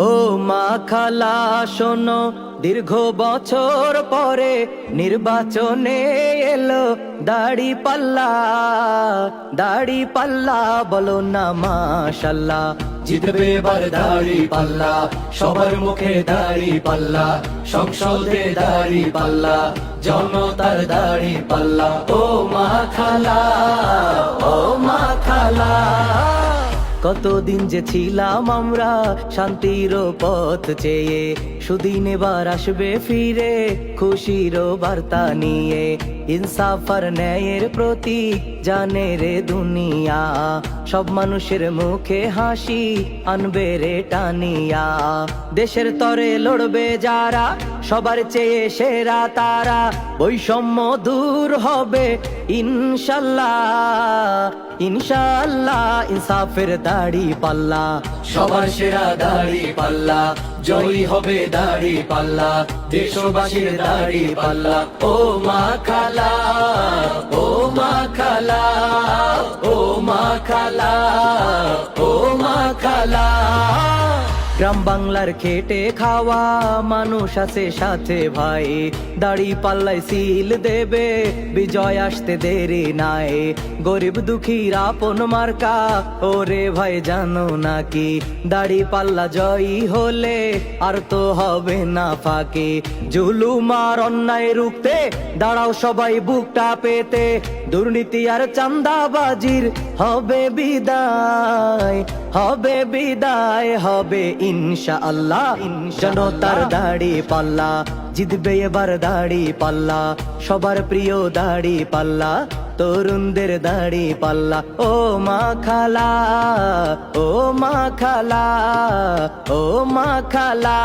ও মা খালা শোনো, দীর্ঘ বছর পরে নির্বাচনে এলো দাড়ি পাল্লা। দাড়ি পাল্লা বলো না মাশাল্লাহ, জিতবে এবার দাড়ি পাল্লা, সবার মুখে দাড়ি পাল্লা, সংসদে দাড়ি পাল্লা, জনতার দাড়ি পাল্লা। ও মা খালা, ও মা খালা। কতদিন যে ছিলাম আমরা শান্তির পথ চেয়ে, সুদিন এবার আসবে ফিরে খুশির বার্তা নিয়ে। ইনসাফ আর ন্যায়ের প্রতীক জানে রে দুনিয়া, সব মানুষের মুখে হাসি আনবে রে টানিয়া। দেশের তরে লড়বে যারা, সবার চেয়ে সেরা তারা, বৈষম্য দূর হবে ইনশাল্লাহ। ইনশাল্লাহ ইনসাফের দাড়ি পাল্লা, সবার সেরা দাড়ি পাল্লা, জয়ী হবে দাড়ি পাল্লা, দেশবাসীর দাড়ি পাল্লা। ও মা খালা, ও মা খালা, ও মা খালা, ও মা খালা। গ্রাম বাংলার খেটে খাওয়া মানুষ আছে সাথে ভাই, দাড়ি পাল্লাই সিল দেবে বিজয় আসতে দেরি নাই। গরিব দুঃখীর আপন মার্কা ওরে ভাই জানো নাকি, দাড়ি পাল্লা জয়ী হলে আর তো হবে না ফাঁকি। জুলুম আর অন্যায় রুখতে দাঁড়াও সবাই বুকটা পেতে, দুর্নীতি আর চাঁদাবাজির হবে বিদায়, হবে বিদায়, হবে ইনশাআল্লাহ। জনতার দাড়ি পাল্লা, জিতবে এবার দাড়ি পাল্লা, সবার প্রিয় দাড়ি পাল্লা, তরুণদের দাড়ি পাল্লা। ও মা খালা, ও মা খালা, ও মা খালা।